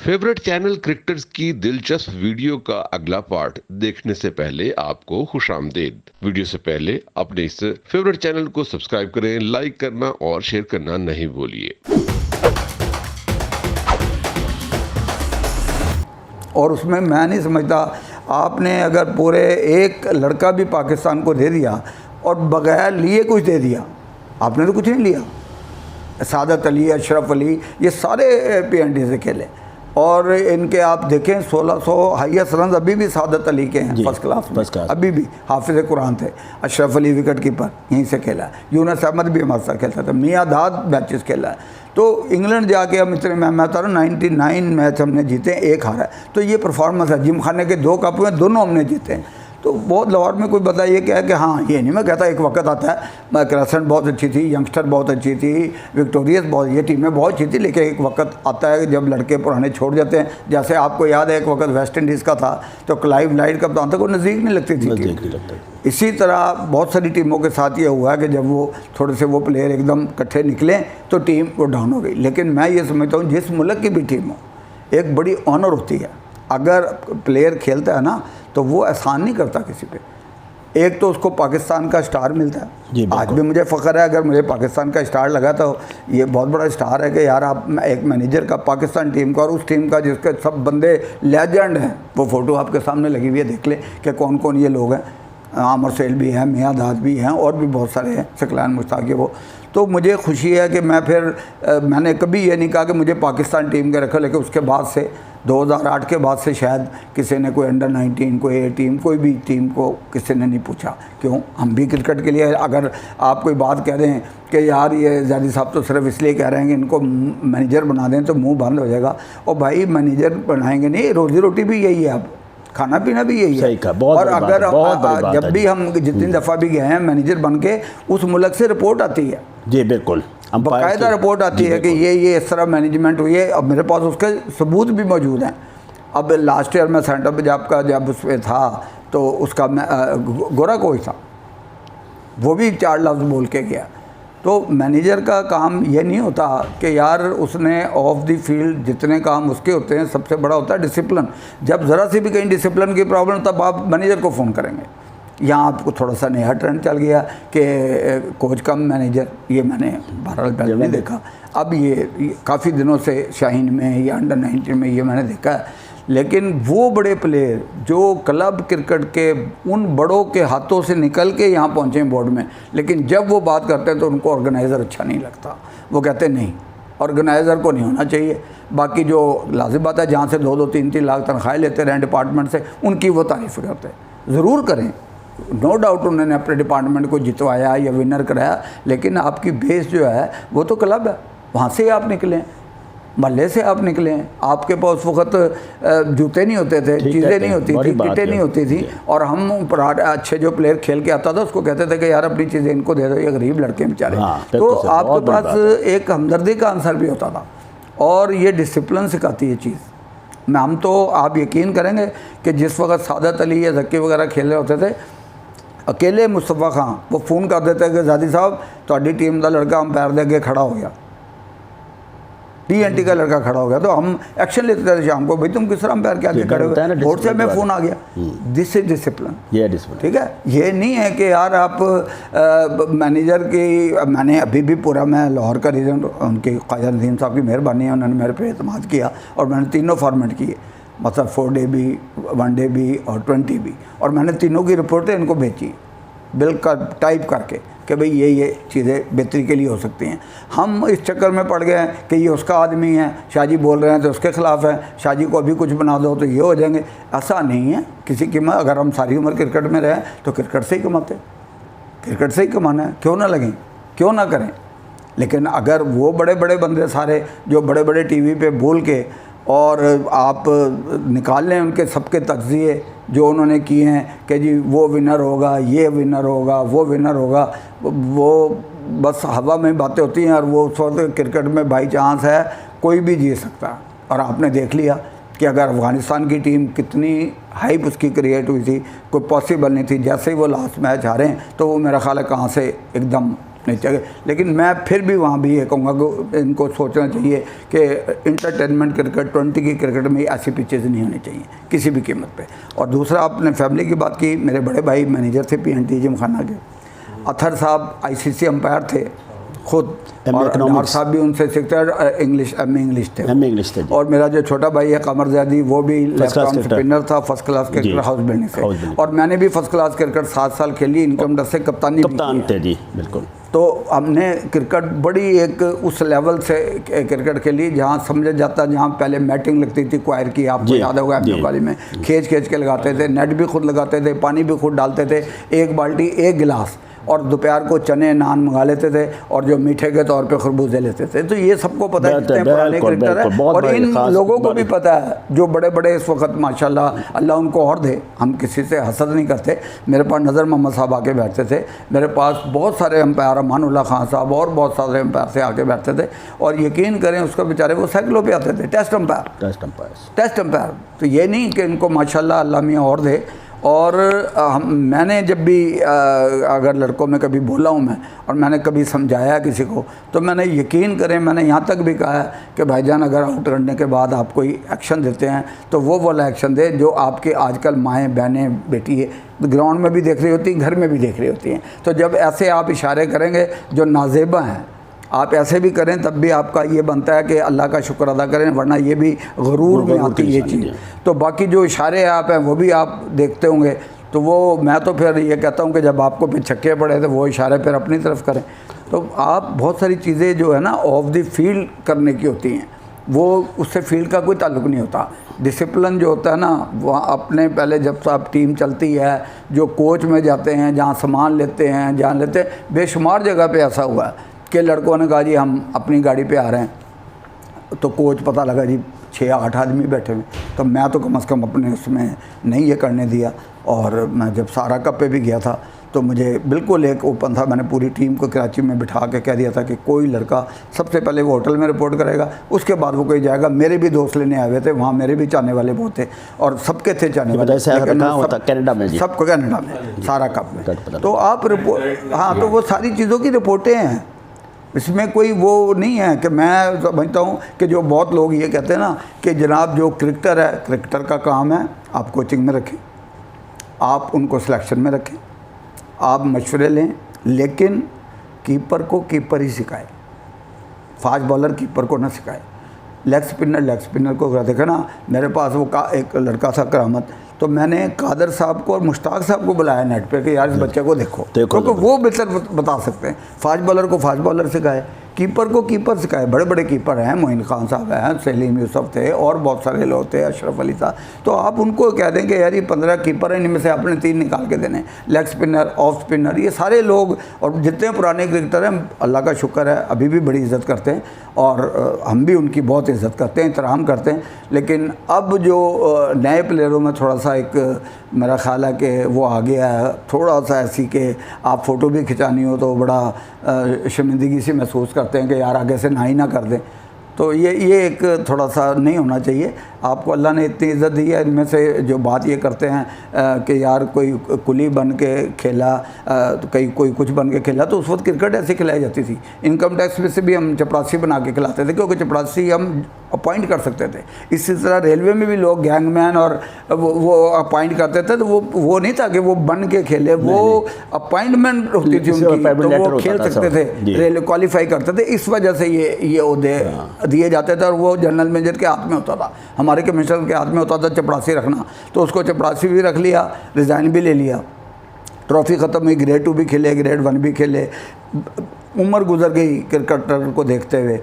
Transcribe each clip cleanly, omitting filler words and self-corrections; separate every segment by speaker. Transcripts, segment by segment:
Speaker 1: Favourite channel cricketers की दिलचस्प video का अगला पार्ट देखने से पहले आपको खुशामदीद। वीडियो से पहले अपने इस फेवरेट चैनल को सब्सक्राइब करें, लाइक करना और शेयर करना नहीं भूलिए।
Speaker 2: और उसमें मैं नहीं समझता, आपने अगर पूरे एक लड़का भी पाकिस्तान को दे दिया और बगैर लिए कुछ दे दिया, आपने तो कुछ नहीं लिया। सादत अली, अशरफ अली, ये सारे PND से खेले और इनके आप देखें 1600 हाईएस्ट रन अभी भी सादत अली के हैं फर्स्ट क्लास में। अभी भी हाफिज़ कुरान थे। अशरफ अली विकेट कीपर यहीं से खेला है। यूनुस अहमद भी हमारे साथ खेलता था। मियां दाद मैचेस खेला है। तो इंग्लैंड जाके हम इतने मैं बता रहा हूँ 99 मैच हमने जीते, एक हारा है। तो ये परफॉर्मेंस है। जिम खाने के 2 कप में दोनों हमने जीते हैं। तो बहुत लाहौर में कोई बताइए क्या है कि हाँ, ये नहीं मैं कहता, एक वक्त आता है क्रेसेंट बहुत अच्छी थी, यंगस्टर बहुत अच्छी थी, विक्टोरियस बहुत, ये टीमें बहुत अच्छी थी, लेकिन एक वक्त आता है जब लड़के पुराने छोड़ जाते हैं। जैसे आपको याद है एक वक्त वेस्ट इंडीज़ का था तो क्लाइव लाइट कप्तान था, कोई नज़दीक नहीं लगती थी। इसी तरह बहुत सारी टीमों के साथ ये हुआ कि जब वो थोड़े से वो प्लेयर एकदम इकट्ठे निकले तो टीम वो डाउन हो गई। लेकिन मैं ये समझता हूँ जिस मुल्क की भी टीम हो, एक बड़ी ऑनर होती है। अगर प्लेयर खेलता है ना तो वो एहसान नहीं करता किसी पे। एक तो उसको पाकिस्तान का स्टार मिलता है। आज भी मुझे फ़ख्र है अगर मुझे पाकिस्तान का स्टार लगा तो ये बहुत बड़ा स्टार है कि यार आप एक मैनेजर का पाकिस्तान टीम का और उस टीम का जिसके सब बंदे लेजेंड हैं, वो फ़ोटो आपके सामने लगी हुई है, देख ले कि कौन कौन ये लोग हैं। आमर सेल भी हैं, मियां दाद भी हैं और भी बहुत सारे हैं, सकलान मुश्ताक वो। तो मुझे खुशी है कि मैं फिर मैंने कभी ये नहीं कहा कि मुझे पाकिस्तान टीम के रखा, लेकिन उसके बाद से 2008 के बाद से शायद किसी ने कोई अंडर 19 कोई A टीम कोई भी टीम को किसी ने नहीं पूछा। क्यों? हम भी क्रिकेट के लिए, अगर आप कोई बात कह दें कि यार ये ज़ादी साहब तो सिर्फ इसलिए कह रहे हैं कि इनको मैनेजर बना दें तो मुँह बंद हो जाएगा। और भाई मैनेजर बनाएंगे नहीं, रोज़ी रोटी भी यही है, अब खाना पीना भी यही है। और अगर जब भी हम जितनी दफ़ा भी गए हैं मैनेजर बन के, उस मुल्क से रिपोर्ट आती है।
Speaker 3: जी बिल्कुल,
Speaker 2: बाकायदा रिपोर्ट आती है कि ये इस तरह मैनेजमेंट हुई है। अब मेरे पास उसके सबूत भी मौजूद हैं। अब लास्ट ईयर में सेंटर पंजाब का जब उस पर था तो उसका गोरा कोई था, वो भी 4 लफ्ज़ बोल के गया। तो मैनेजर का काम ये नहीं होता कि यार उसने ऑफ द फील्ड जितने काम उसके होते हैं, सबसे बड़ा होता है डिसिप्लिन। जब ज़रा सी भी कहीं डिसिप्लिन की प्रॉब्लम तब आप मैनेजर को फ़ोन करेंगे। यहाँ आपको थोड़ा सा नया ट्रेंड चल गया कि कोच कम मैनेजर, ये मैंने बहरहाल पहले नहीं देखा। अब ये काफ़ी दिनों से शाहीन में या अंडर 19 में ये मैंने देखा है। लेकिन वो बड़े प्लेयर जो क्लब क्रिकेट के उन बड़ों के हाथों से निकल के यहाँ पहुँचे बोर्ड में, लेकिन जब वो बात करते हैं तो उनको ऑर्गेनाइज़र अच्छा नहीं लगता। वो कहते नहीं, ऑर्गेनाइज़र को नहीं होना चाहिए। बाकी जो लाजिम बात है, जहाँ से 2-2, 3-3 लाख तनख्वाहें लेते रहे डिपार्टमेंट से, उनकी वो तारीफ़ करते हैं। ज़रूर करें, नो डाउट उन्होंने अपने डिपार्टमेंट को जितवाया या विनर कराया, लेकिन आपकी बेस जो है वो तो क्लब है। वहाँ से आप निकलें, महल्ले से आप निकलें। आपके पास उस वक्त जूते नहीं होते थे, चीज़ें नहीं होती थी, किटें नहीं होती थी, और हम अच्छे जो प्लेयर खेल के आता था उसको कहते थे कि यार अपनी चीज़ें इनको दे दो, ये गरीब लड़के बेचारे। तो आपके पास एक हमदर्दी का आंसर भी होता था और ये डिसिप्लिन सिखाती है चीज़। मैं हम तो आप यकीन करेंगे कि जिस वक्त सादत अली या जक्की वगैरह खेल रहे होते थे, अकेले मुस्तफ़ा खां वो फ़ोन कर देते कि ज़ादी साहब ਤੁਹਾਡੀ टीम का लड़का अंपायर दे अगे खड़ा हो गया, TNT का लड़का खड़ा हो गया, तो हम एक्शन लेते थे शाम को, भाई तुम किस तरह अंपायर के आगे खड़े हो, बोर्ड से हमें फ़ोन आ गया। दिस इज डिसिप्लिन, ये डिसिप्लिन, ठीक है। ये नहीं है कि यार आप मैनेजर की, मैंने अभी भी पूरा, मैं लाहौर का रीज़न उनके ख्वाजा नदीम साहब की मेहरबानी है, उन्होंने मेरे पे एतमाद किया और मैंने तीनों फॉर्मेट किए, मतलब 4 डे भी, 1 डे भी और 20 भी, और मैंने तीनों की रिपोर्टें इनको भेजी बिल का टाइप करके कि भाई ये चीज़ें बेहतरी के लिए हो सकती हैं। हम इस चक्कर में पड़ गए हैं कि ये उसका आदमी है, शाहजी बोल रहे हैं तो उसके ख़िलाफ़ है, शाहजी को अभी कुछ बना दो तो ये हो जाएंगे। ऐसा नहीं है। किसी कीमत, अगर हम सारी उम्र क्रिकेट में रहें तो क्रिकेट से ही कमाते, क्रिकेट से ही कमाना है, क्यों ना लगें, क्यों ना करें। लेकिन अगर वो बड़े बड़े बंदे सारे जो बड़े बड़े TV पे बोल के और आप निकाल लें उनके सबके तज्ज़िये जो उन्होंने किए हैं कि जी वो विनर होगा, ये विनर होगा, वो विनर होगा, वो बस हवा में बातें होती हैं। और वो उस वक्त क्रिकेट में बाई चांस है, कोई भी जीत सकता है। और आपने देख लिया कि अगर अफ़गानिस्तान की टीम कितनी हाइप उसकी क्रिएट हुई थी, कोई पॉसिबल नहीं थी। जैसे ही वो लास्ट मैच हारे तो वो मेरा ख्याल है कहाँ से एकदम नहीं चाहिए। लेकिन मैं फिर भी वहाँ भी ये कहूँगा कि इनको सोचना चाहिए कि इंटरटेनमेंट क्रिकेट 20 की क्रिकेट में ऐसी पिचेज़ नहीं होनी चाहिए किसी भी कीमत पे। और दूसरा, आपने फैमिली की बात की, मेरे बड़े भाई मैनेजर थे PNT जिमखाना के, अथर साहब ICC अंपायर थे खुद, और डार साहब भी उनसे सीखते इंग्लिश इंग्लिश थे। और मेरा जो छोटा भाई है कमर ज़ैदी, वो भी लेफ्ट आर्म स्पिनर था, first class cricketer house building से। और मैंने भी फर्स्ट क्लास क्रिकेट 7 साल खेली, इनकम डर से कप्तान
Speaker 3: थे जी, बिल्कुल।
Speaker 2: तो हमने क्रिकेट बड़ी एक उस लेवल से क्रिकेट खेली जहाँ समझ जाता, जहाँ पहले मैटिंग लगती थी क्वायर की, आपको याद होगा MU कॉलेज में खींच के लगाते थे, नेट भी खुद लगाते थे, पानी भी खुद डालते थे, 1 बाल्टी 1 गिलास, और दोपहर को चने नान मंगा लेते थे, और जो मीठे के तौर पे खरबूजे लेते थे। तो ये सबको पता है कितने पुराने क्रिकेटर है, और इन लोगों को भी पता है जो बड़े बड़े इस वक्त माशाल्लाह, अल्लाह उनको और दे, हम किसी से हसद नहीं करते। मेरे पास नज़र मोहम्मद साहब आके बैठते थे, मेरे पास बहुत सारे अंपायर, अमानुल्लाह खान साहब और बहुत सारे अंपायर से आके बैठते थे, और यकीन करें उसका बेचारे वो साइकिलों पे आते थे, टेस्ट अंपायर। तो ये नहीं कि इनको माशाल्लाह अल्लाह मियाँ और दे। और मैंने जब भी अगर लड़कों में कभी बोला हूँ मैं, और मैंने कभी समझाया किसी को, तो मैंने यकीन करें, मैंने यहाँ तक भी कहा है कि भाईजान अगर आउट करने के बाद आप कोई एक्शन देते हैं तो वो वाला एक्शन दे जो आपके आजकल माएँ बहनें बेटी है ग्राउंड में भी देख रही होती हैं, घर में भी देख रही होती हैं। तो जब ऐसे आप इशारे करेंगे जो नाजेबा हैं, आप ऐसे भी करें, तब भी आपका ये बनता है कि अल्लाह का शुक्र अदा करें, वरना ये भी गरूर में आती है ये चीज़। तो बाकी जो इशारे आप हैं वो भी आप देखते होंगे, तो वो मैं तो फिर ये कहता हूँ कि जब आपको फिर छक्के पड़े तो वो इशारे फिर अपनी तरफ करें। तो आप बहुत सारी चीज़ें जो है ना ऑफ द फील्ड करने की होती हैं, वो उससे फील्ड का कोई ताल्लुक़ नहीं होता। डिसिप्लिन जो होता है ना, वहाँ अपने पहले जब सब टीम चलती है, जो कोच में जाते हैं, जहाँ सामान लेते हैं, जहाँ लेते हैं, बेशुमार जगह पे ऐसा हुआ है कि लड़कों ने कहा जी हम अपनी गाड़ी पे आ रहे हैं, तो कोच पता लगा जी 6-8 आदमी बैठे हुए। तो मैं तो कम से कम अपने उसमें नहीं ये करने दिया। और मैं जब सारा कप पे भी गया था तो मुझे बिल्कुल एक ओपन था, मैंने पूरी टीम को कराची में बिठा के कह दिया था कि कोई लड़का सबसे पहले वो होटल में रिपोर्ट करेगा, उसके बाद वो कोई जाएगा। मेरे भी दोस्त लेने आए हुए थे वहाँ, मेरे भी चाहने वाले बहुत थे, और सबके थे चाहने वाले,
Speaker 3: कनाडा में,
Speaker 2: सबको कनाडा में सारा कप में। तो आप रिपोर्ट, हाँ, तो वो सारी चीज़ों की रिपोर्टें हैं, इसमें कोई वो नहीं है कि मैं समझता हूँ कि जो बहुत लोग ये कहते हैं ना कि जनाब जो क्रिकेटर है, क्रिकेटर का काम है आप कोचिंग में रखें, आप उनको सिलेक्शन में रखें, आप मशवरे लें, लेकिन कीपर को कीपर ही सिखाए, फास्ट बॉलर कीपर को ना सिखाए, लेग स्पिनर को। देखा ना, मेरे पास वो एक लड़का था करामत, तो मैंने कादर साहब को और मुश्ताक साहब को बुलाया नेट पे कि यार इस बच्चे को देखो, क्योंकि वो बेहतर बता सकते हैं। फास्ट बॉलर को फास्ट बॉलर सिखाए, कीपर को कीपर सिखाए। बड़े बड़े कीपर हैं, मोइन खान साहब हैं, सलीम यूसुफ थे, और बहुत सारे लोग थे, अशरफ अली था। तो आप उनको कह दें कि यार ये 15 कीपर हैं, इनमें से आपने 3 निकाल के देने, लेग स्पिनर, ऑफ स्पिनर, ये सारे लोग। और जितने पुराने क्रिकेटर हैं अल्लाह का शुक्र है अभी भी बड़ी इज़्ज़त करते हैं, और हम भी उनकी बहुत इज़्ज़त करते हैं, एहतराम करते हैं। लेकिन अब जो नए प्लेयरों में थोड़ा सा एक मेरा ख्याल है कि वो आ गया है थोड़ा सा ऐसी कि आप फ़ोटो भी खिंचानी हो तो बड़ा शर्मिंदगी से महसूस करते हैं कि यार आगे से ना ही ना कर दें। तो ये एक थोड़ा सा नहीं होना चाहिए। आपको अल्लाह ने इतनी इज़्ज़त दी है, इनमें से जो बात ये करते हैं कि यार कोई कुली बन के खेला, तो कोई कुछ बन के खेला, तो उस वक्त क्रिकेट ऐसे खिलाई जाती थी। इनकम टैक्स में से भी हम चपरासी बना के खिलाते थे, क्योंकि चपरासी हम अपॉइंट कर सकते थे। इसी तरह रेलवे में भी लोग गैंगमैन और वो अपॉइंट करते थे, तो वो नहीं था कि वो बन के खेले, वो अपॉइंटमेंट होती थी उनकी, तो वो खेल सकते थे, रेलवे क्वालिफाई करते थे। इस वजह से ये ओहदे दिए जाते थे, और वो जनरल मैनेजर के हाथ में होता था, हमारे कमिश्नर के हाथ में होता था चपरासी रखना। तो उसको चपरासी भी रख लिया, रिज़ाइन भी ले लिया, ट्रॉफ़ी ख़त्म हुई, ग्रेड 2 भी खेले, ग्रेड 1 भी खेले। उम्र गुजर गई क्रिकेटर को देखते हुए,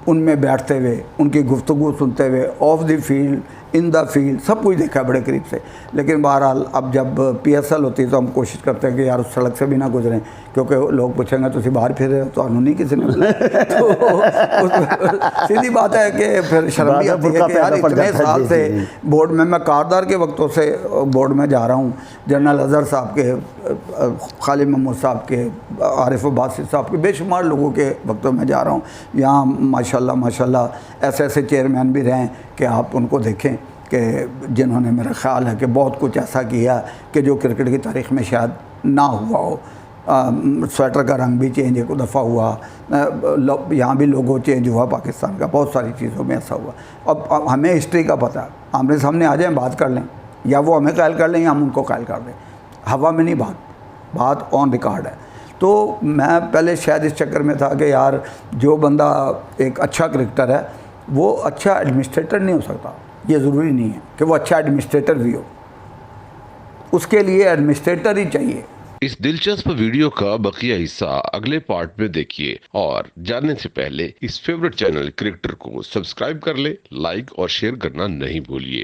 Speaker 2: उनमें बैठते हुए, उनकी गुफ्तगू सुनते हुए, of the field, in the field, सब कुछ देखा बड़े करीब से। लेकिन बहरहाल अब जब PSL होती है तो हम कोशिश करते हैं कि यार उस सड़क से भी ना गुजरें, क्योंकि लोग पूछेंगे तो बाहर फिर रहे हो, तो नहीं किसी ने बोला। तो सीधी बात है कि फिर शर्म भी आती है कि यार इतने साल से बोर्ड में, मैं कारदार के वक्तों से बोर्ड में जा रहा हूँ, जनरल अजहर साहब के, खालिद महमूद साहब के, आरिफ बासित साहब के, बेशुमार लोगों के वक्तों में जा रहा हूँ। यहाँ माशाल्लाह ऐसे ऐसे चेयरमैन भी रहें कि आप उनको देखें कि जिन्होंने, मेरा ख्याल है कि बहुत कुछ ऐसा किया कि जो क्रिकेट की तारीख़ में शायद ना हुआ हो। स्वेटर का रंग भी चेंज एक दफ़ा हुआ, यहाँ भी लोगो चेंज हुआ पाकिस्तान का, बहुत सारी चीज़ों में ऐसा हुआ। अब हमें हिस्ट्री का पता है, आमने सामने आ जाएं बात कर लें, या वो हमें कायल कर लें या हम उनको कायल कर दें, हवा में नहीं बात ऑन रिकॉर्ड है। तो मैं पहले शायद इस चक्कर में था कि यार जो बंदा एक अच्छा क्रिकेटर है वो अच्छा एडमिनिस्ट्रेटर नहीं हो सकता, ये ज़रूरी नहीं है कि वो अच्छा एडमिनिस्ट्रेटर भी हो, उसके लिए एडमिनिस्ट्रेटर ही चाहिए।
Speaker 1: इस दिलचस्प वीडियो का बकिया हिस्सा अगले पार्ट में देखिए और जानने से पहले इस फेवरेट चैनल क्रिकेटर को सब्सक्राइब कर ले, लाइक और शेयर करना नहीं भूलिए।